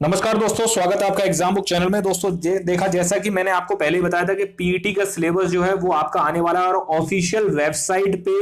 नमस्कार दोस्तों, स्वागत है आपका एग्जाम बुक चैनल में। दोस्तों देखा जैसा कि मैंने आपको पहले ही बताया था कि पीईटी का सिलेबस जो है वो आपका आने वाला है और ऑफिशियल वेबसाइट पे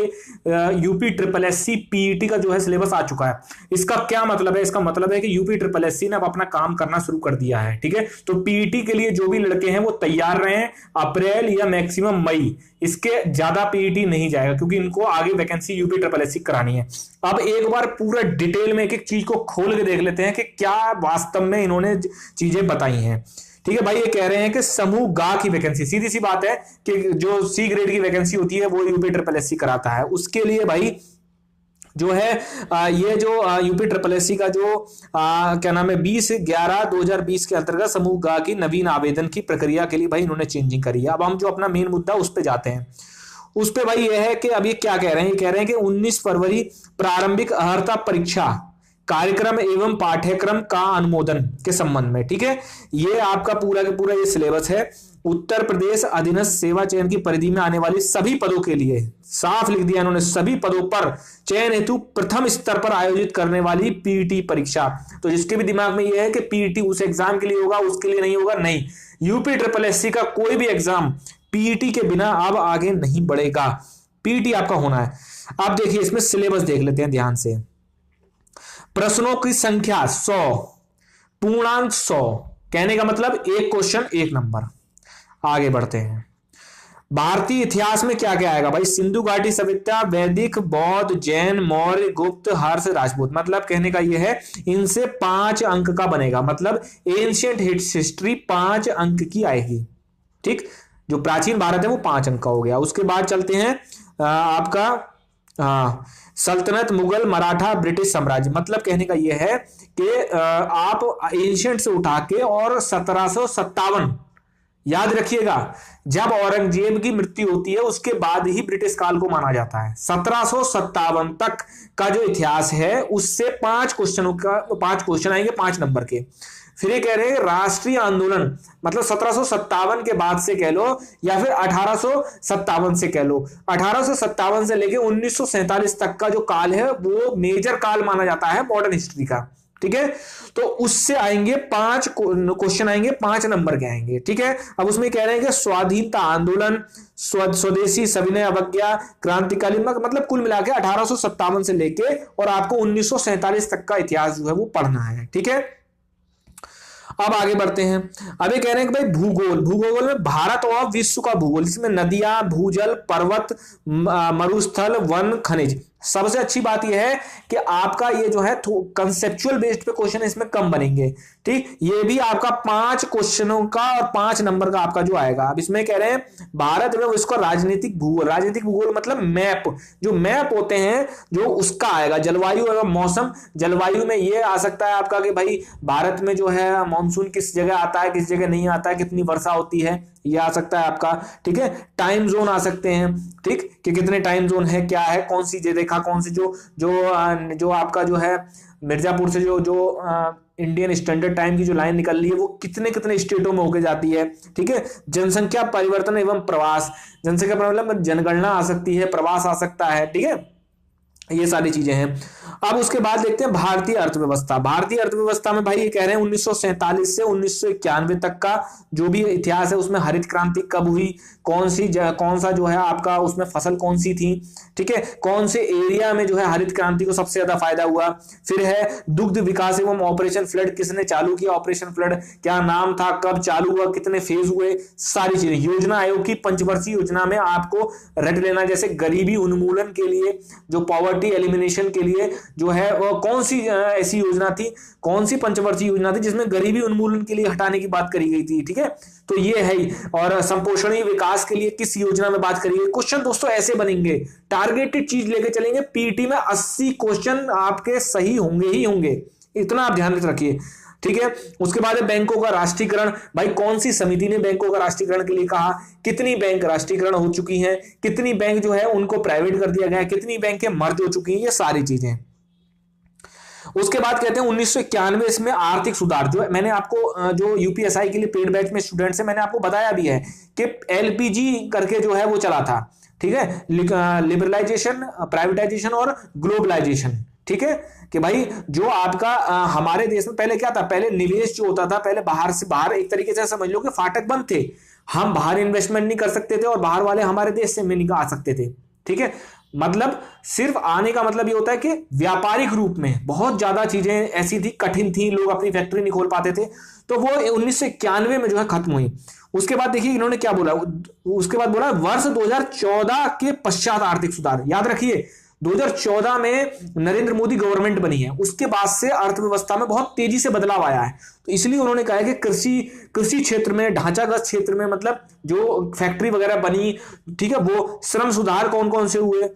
यूपी ट्रिपल एससी पीईटी का जो है सिलेबस आ चुका है। इसका क्या मतलब है? इसका मतलब है कि यूपी ट्रिपल एससी ने अब अपना काम करना शुरू कर दिया है। ठीक है, तो पीईटी के लिए जो भी लड़के हैं वो तैयार रहे। अप्रैल या मैक्सिमम मई, इसके ज्यादा पीईटी नहीं जाएगा क्योंकि इनको आगे वैकेंसी यूपी ट्रिपल एससी करानी है। अब एक बार पूरा डिटेल में एक एक चीज को खोल के देख लेते हैं कि क्या वास्तव में इन्होंने चीजें बताई हैं। ठीक है भाई, ये कह रहे हैं कि समूह गा की वैकेंसी, सीधी सी बात है कि जो सी ग्रेड की वैकेंसी होती है वो यूपी ट्रिपल एससी कराता है। उसके लिए भाई जो है ये जो यूपी ट्रिपल एससी का जो क्या नाम है 20/11/2020 के अंतर्गत समूह गा की नवीन आवेदन की प्रक्रिया के लिए भाई इन्होंने चेंजिंग करी है। अब हम जो अपना मेन मुद्दा उस पर जाते हैं। उस पे भाई ये है कि अब ये क्या कह रहे हैं? ये कह रहे हैं कि 19 फरवरी प्रारंभिक अर्हता परीक्षा कार्यक्रम एवं पाठ्यक्रम का अनुमोदन के संबंध में। ठीक है, ये आपका पूरा का पूरा ये सिलेबस है। उत्तर प्रदेश अधीनस्थ सेवा चयन की परिधि में आने वाली सभी पदों के लिए साफ लिख दिया इन्होंने, सभी पदों पर चयन हेतु प्रथम स्तर पर आयोजित करने वाली पीईटी परीक्षा। तो जिसके भी दिमाग में यह है कि पीईटी उस एग्जाम के लिए होगा, उसके लिए नहीं होगा, नहीं, यूपी ट्रिपल एससी का कोई भी एग्जाम पीईटी के बिना अब आगे नहीं बढ़ेगा। पीईटी आपका होना है। आप देखिए इसमें सिलेबस देख लेते हैं ध्यान से। प्रश्नों की संख्या 100, पूर्णांक 100, कहने का मतलब एक क्वेश्चन एक नंबर। आगे बढ़ते हैं। भारतीय इतिहास में क्या क्या आएगा भाई? सिंधु घाटी सभ्यता, वैदिक, बौद्ध, जैन, मौर्य, गुप्त, हर्ष, राजपूत। मतलब कहने का यह है इनसे 5 अंक का बनेगा। मतलब एंशिएंट हिस्ट्री 5 अंक की आएगी। ठीक, जो प्राचीन भारत है वो 5 अंक का हो गया। उसके बाद चलते हैं आपका सल्तनत, मुगल, मराठा, ब्रिटिश साम्राज्य। मतलब कहने का यह है कि आप एंशिएंट से उठा के और 1757, याद रखिएगा, जब औरंगजेब की मृत्यु होती है उसके बाद ही ब्रिटिश काल को माना जाता है। 1757 तक का जो इतिहास है उससे 5 क्वेश्चन आएंगे 5 नंबर के। फिर ये कह रहे हैं राष्ट्रीय आंदोलन, मतलब 1757 के बाद से कह लो या फिर 1857 से कह लो। 1857 से लेके 1947 तक का जो काल है वो मेजर काल माना जाता है मॉडर्न हिस्ट्री का। ठीक है, तो उससे आएंगे 5 क्वेश्चन आएंगे, 5 नंबर के आएंगे। ठीक है, अब उसमें कह रहे हैं कि स्वाधीनता आंदोलन, स्वदेशी सविनय अवज्ञा, क्रांतिकालीन, मतलब कुल मिला के 1857 से लेके और आपको 1947 तक का इतिहास जो है वो पढ़ना है। ठीक है, अब आगे बढ़ते हैं। अभी कह रहे हैं कि भाई भूगोल में भारत और विश्व का भूगोल, इसमें नदियां, भूजल, पर्वत, मरुस्थल, वन, खनिज। सबसे अच्छी बात यह है कि आपका ये जो है कंसेप्चुअल बेस्ड पे क्वेश्चन इसमें कम बनेंगे। ठीक, ये भी आपका 5 क्वेश्चनों का और 5 नंबर का आपका जो आएगा। अब इसमें कह रहे हैं भारत में इसका राजनीतिक भूगोल मतलब मैप, जो मैप होते हैं जो उसका आएगा। जलवायु एवं मौसम, जलवायु में ये आ सकता है आपका कि भाई भारत में जो है मानसून किस जगह आता है, किस जगह नहीं आता है, कितनी वर्षा होती है, ये आ सकता है आपका। ठीक है, टाइम जोन आ सकते हैं। ठीक, कि कितने टाइम जोन है, क्या है, कौन सी रेखा, कौन सी जो आपका जो है मिर्जापुर से जो इंडियन स्टैंडर्ड टाइम की जो लाइन निकल रही है वो कितने कितने स्टेटों में होके जाती है। ठीक है, जनसंख्या परिवर्तन एवं प्रवास, जनसंख्या मतलब जनगणना आ सकती है, प्रवास आ सकता है। ठीक है, ये सारी चीजें हैं। अब उसके बाद देखते हैं भारतीय अर्थव्यवस्था। भारतीय अर्थव्यवस्था में भाई ये कह रहे हैं 1947 से 1991 तक का जो भी इतिहास है उसमें हरित क्रांति कब हुई, कौन सा जो है आपका उसमें फसल कौन सी थी। ठीक है, कौन से एरिया में जो है हरित क्रांति को सबसे ज्यादा फायदा हुआ। फिर है दुग्ध विकास एवं ऑपरेशन फ्लड, किसने चालू किया ऑपरेशन फ्लड, क्या नाम था, कब चालू हुआ, कितने फेज हुए, सारी चीजें। योजना आयोग की पंचवर्षीय योजना में आपको रट लेना, जैसे गरीबी उन्मूलन के लिए, जो पॉवर्टी एलिमिनेशन के लिए जो है वो कौन सी ऐसी योजना थी, कौन सी पंचवर्षीय योजना थी जिसमें गरीबी उन्मूलन के लिए हटाने की बात करी गई थी। ठीक है, तो ये है। और संपोषणीय विकास के लिए किस योजना में बात करी गई। क्वेश्चन दोस्तों ऐसे बनेंगे, टारगेटेड चीज लेके चलेंगे। पीटी में 80 क्वेश्चन आपके सही होंगे ही होंगे, इतना आप ध्यान रखिए। ठीक है, उसके बाद है बैंकों का राष्ट्रीयकरण। भाई कौन सी समिति ने बैंकों का राष्ट्रीयकरण के लिए कहा, कितनी बैंक राष्ट्रीयकरण हो चुकी हैं, कितनी बैंक जो है उनको प्राइवेट कर दिया गया है, कितनी बैंकें मर्ज हो चुकी हैं, ये सारी चीजें। उसके बाद कहते हैं 1991 इसमें आर्थिक सुधार, जो मैंने आपको जो यूपीएसआई के लिए पेड बैच में स्टूडेंट्स है मैंने आपको बताया भी है कि एलपीजी करके जो है वो चला था। ठीक है, लिबरलाइजेशन, प्राइवेटाइजेशन और ग्लोबलाइजेशन, ठीक है, कि भाई जो आपका हमारे देश में पहले क्या था, पहले निवेश जो होता था, पहले बाहर से बाहर एक तरीके से समझ लो कि फाटक बंद थे, हम बाहर इन्वेस्टमेंट नहीं कर सकते थे और बाहर वाले हमारे देश से नहीं आ सकते थे। ठीक है, मतलब सिर्फ आने का मतलब ये होता है कि व्यापारिक रूप में बहुत ज्यादा चीजें ऐसी थी, कठिन थी, लोग अपनी फैक्ट्री नहीं खोल पाते थे, तो वो 1991 में जो है खत्म हुई। उसके बाद देखिए इन्होंने क्या बोला, उसके बाद बोला वर्ष 2014 के पश्चात आर्थिक सुधार। याद रखिए 2014 में नरेंद्र मोदी गवर्नमेंट बनी है, उसके बाद से अर्थव्यवस्था में बहुत तेजी से बदलाव आया है। तो इसलिए उन्होंने कहा है कि कृषि क्षेत्र में, ढांचागत क्षेत्र में, मतलब जो फैक्ट्री वगैरह बनी, ठीक है, वो श्रम सुधार कौन कौन से हुए,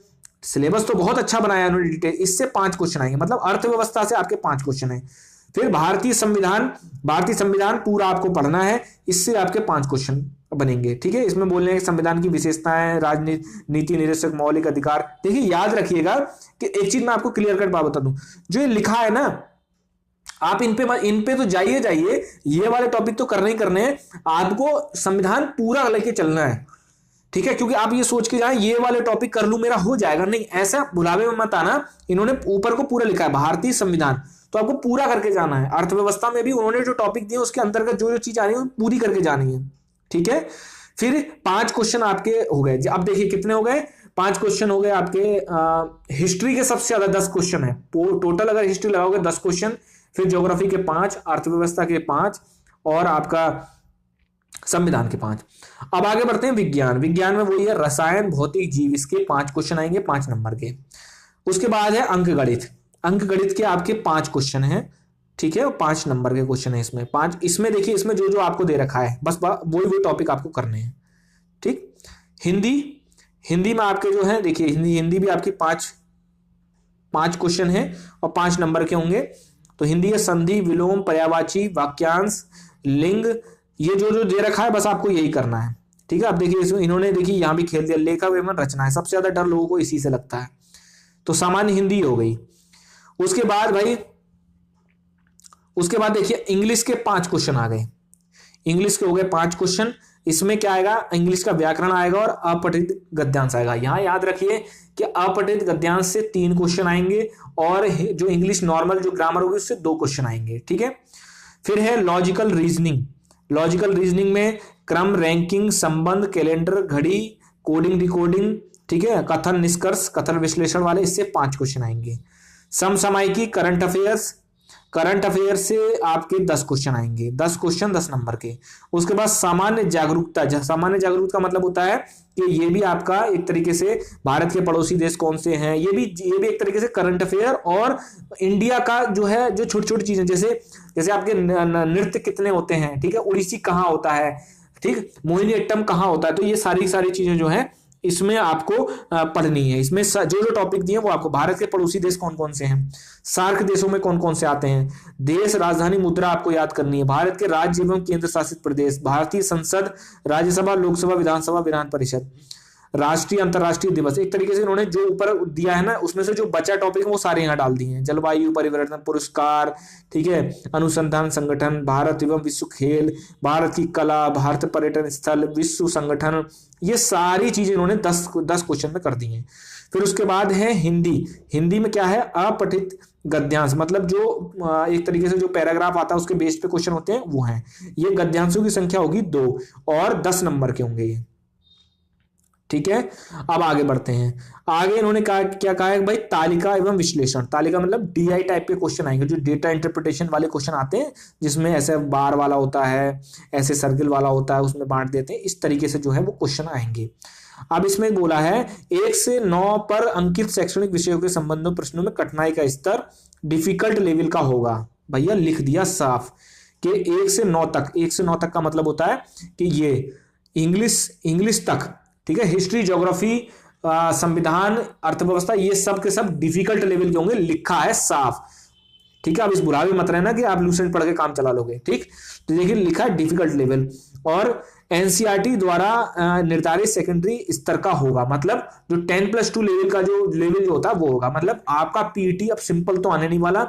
सिलेबस तो बहुत अच्छा बनाया उन्होंने डिटेल। इससे 5 क्वेश्चन आएंगे, मतलब अर्थव्यवस्था से आपके 5 क्वेश्चन है। फिर भारतीय संविधान पूरा आपको पढ़ना है, इससे आपके 5 क्वेश्चन बनेंगे। ठीक है, इसमें बोल रहे हैं संविधान की विशेषताएं, राजनीति निरीक्षक, मौलिक अधिकार। देखिए याद रखिएगा कि एक चीज मैं आपको क्लियर कट बात बता दूं, जो ये लिखा है ना, आप इन पे तो जाइए, ये वाले टॉपिक तो करने ही करने हैं, आपको संविधान पूरा लेके चलना है। ठीक है, क्योंकि आप ये सोच के जाए ये वाले टॉपिक कर लूं मेरा हो जाएगा, नहीं, ऐसा बुलावे में मत आना। इन्होंने ऊपर को पूरा लिखा है भारतीय संविधान, तो आपको पूरा करके जाना है। अर्थव्यवस्था में भी उन्होंने जो टॉपिक दिए उसके अंतर्गत जो जो चीज आ रही है पूरी करके जानी है। ठीक है, फिर 5 क्वेश्चन आपके हो गए। अब देखिए कितने हो गए, 5 क्वेश्चन हो गए आपके। हिस्ट्री के सबसे ज्यादा 10 क्वेश्चन है टोटल, अगर हिस्ट्री लगाओगे 10 क्वेश्चन, फिर ज्योग्राफी के 5, अर्थव्यवस्था के 5 और आपका संविधान के 5। अब आगे बढ़ते हैं विज्ञान में वही है रसायन, भौतिक, जीव, इसके 5 क्वेश्चन आएंगे 5 नंबर के। उसके बाद है अंकगणित के आपके 5 क्वेश्चन हैं। ठीक है, 5 नंबर के क्वेश्चन है इसमें 5। इसमें देखिए, इसमें जो जो आपको दे रखा है बस वही टॉपिक आपको करने हैं। ठीक, हिंदी में आपके जो है देखिए, हिंदी भी आपकी 5 क्वेश्चन है और 5 नंबर के होंगे। तो हिंदी है संधि, विलोम, पर्यायवाची, वाक्यांश, लिंग, ये जो जो दे रखा है बस आपको यही करना है। ठीक है, अब देखिए इसमें इन्होंने देखिए यहां भी खेल दिया, लेखक एवं रचना है, सबसे ज्यादा डर लोगों को इसी से लगता है, तो सामान्य हिंदी हो गई। उसके बाद देखिए इंग्लिश के 5 क्वेश्चन आ गए, इंग्लिश के हो गए 5 क्वेश्चन। इसमें क्या आएगा, इंग्लिश का व्याकरण आएगा और अपठित गद्यांश आएगा। यहां याद रखिए कि अपठित गद्यांश से 3 क्वेश्चन आएंगे और जो इंग्लिश नॉर्मल जो ग्रामर होगी उससे 2 क्वेश्चन आएंगे। ठीक है, फिर है लॉजिकल रीजनिंग में क्रम, रैंकिंग, संबंध, कैलेंडर, घड़ी, कोडिंग, डिकोडिंग, ठीक है, कथन, निष्कर्ष, कथन विश्लेषण वाले, इससे 5 क्वेश्चन आएंगे। समसामयिकी, करंट अफेयर्स से आपके 10 क्वेश्चन आएंगे, 10 क्वेश्चन 10 नंबर के। उसके बाद सामान्य जागरूकता का मतलब होता है कि ये भी आपका एक तरीके से भारत के पड़ोसी देश कौन से हैं, ये भी एक तरीके से करंट अफेयर और इंडिया का जो है, जो छोटी छोटी चीजें, जैसे आपके नृत्य कितने होते हैं, ठीक है, उड़ीसी कहाँ होता है, ठीक, मोहिनीअट्टम कहाँ होता है, तो ये सारी चीजें जो है इसमें आपको पढ़नी है। इसमें जो टॉपिक दिए वो आपको, भारत के पड़ोसी देश कौन कौन से हैं, सार्क देशों में कौन कौन से आते हैं, देश, राजधानी, मुद्रा आपको याद करनी है, भारत के राज्य एवं केंद्र शासित प्रदेश, भारतीय संसद, राज्यसभा, लोकसभा, विधानसभा, विधान परिषद, राष्ट्रीय अंतरराष्ट्रीय दिवस। एक तरीके से इन्होंने जो ऊपर दिया है ना, उसमें से जो बचा टॉपिक है वो सारे यहाँ डाल दिए हैं। जलवायु परिवर्तन पुरस्कार, ठीक है, अनुसंधान संगठन, भारत एवं विश्व खेल, भारत की कला, भारत पर्यटन स्थल, विश्व संगठन, ये सारी चीजें इन्होंने 10 क्वेश्चन में कर दी हैं। फिर उसके बाद है हिंदी में क्या है, अपठित गद्यांश, मतलब जो एक तरीके से जो पैराग्राफ आता है उसके बेस पे क्वेश्चन होते हैं वो हैं। ये गद्यांशों की संख्या होगी 2 और 10 नंबर के होंगे ये। ठीक है, अब आगे बढ़ते हैं। आगे इन्होंने क्या कहा है भाई, तालिका एवं विश्लेषण। तालिका मतलब डीआई टाइप के क्वेश्चन आएंगे, जो डेटा इंटरप्रिटेशन वाले क्वेश्चन आते हैं, जिसमें ऐसे बार वाला होता है, ऐसे सर्किल वाला होता है, उसमें बांट देते हैं, इस तरीके से जो है वो क्वेश्चन आएंगे। अब इसमें बोला है 1 से 9 पर अंकित शैक्षणिक विषयों के संबंध में प्रश्नों में कठिनाई का स्तर डिफिकल्ट लेवल का होगा। भैया लिख दिया साफ कि 1 से 9 तक, 1 से 9 तक का मतलब होता है कि ये इंग्लिश तक, ठीक है, हिस्ट्री, ज्योग्राफी, संविधान, अर्थव्यवस्था, ये सब के सब डिफिकल्ट लेवल के होंगे, लिखा है साफ। ठीक है, अब इस बुलावे मत रहना कि आप लूसेंट पढ़ के काम चला लोगे। ठीक, तो देखिए लिखा है डिफिकल्ट लेवल और एनसीईआरटी द्वारा निर्धारित सेकेंडरी स्तर का होगा, मतलब जो 10+2 लेवल का जो लेवल होता है वो होगा। मतलब आपका पीईटी अब सिंपल तो आने नहीं वाला।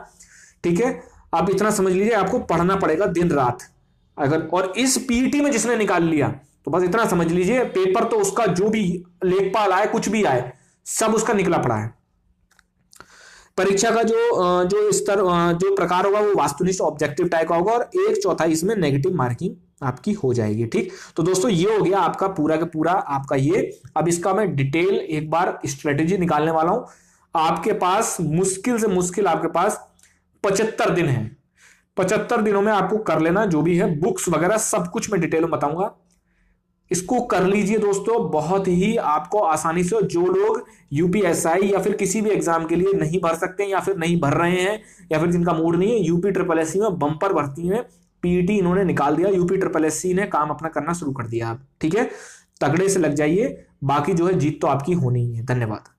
ठीक है, आप इतना समझ लीजिए आपको पढ़ना पड़ेगा दिन रात अगर, और इस पीईटी में जिसने निकाल लिया तो बस इतना समझ लीजिए पेपर तो उसका जो भी लेखपाल आए, कुछ भी आए, सब उसका निकला पड़ा है। परीक्षा का जो स्तर जो प्रकार होगा वो वास्तुनिष्ठ ऑब्जेक्टिव टाइप का होगा और 1/4 इसमें नेगेटिव मार्किंग आपकी हो जाएगी। ठीक, तो दोस्तों ये हो गया आपका पूरा का पूरा आपका ये। अब इसका मैं डिटेल एक बार स्ट्रेटेजी निकालने वाला हूं। आपके पास मुश्किल से मुश्किल आपके पास 75 दिन है। 75 दिनों में आपको कर लेना जो भी है, बुक्स वगैरह सब कुछ मैं डिटेल में बताऊंगा। इसको कर लीजिए दोस्तों, बहुत ही आपको आसानी से। जो लोग यूपीएसआई या फिर किसी भी एग्जाम के लिए नहीं भर सकते या फिर नहीं भर रहे हैं या फिर जिनका मूड नहीं है, यूपी ट्रिपल एससी में बम्पर भर्ती में पीईटी इन्होंने निकाल दिया, यूपी ट्रिपल एससी ने काम अपना करना शुरू कर दिया। आप ठीक है, तगड़े से लग जाइए, बाकी जो है जीत तो आपकी होनी ही है। धन्यवाद।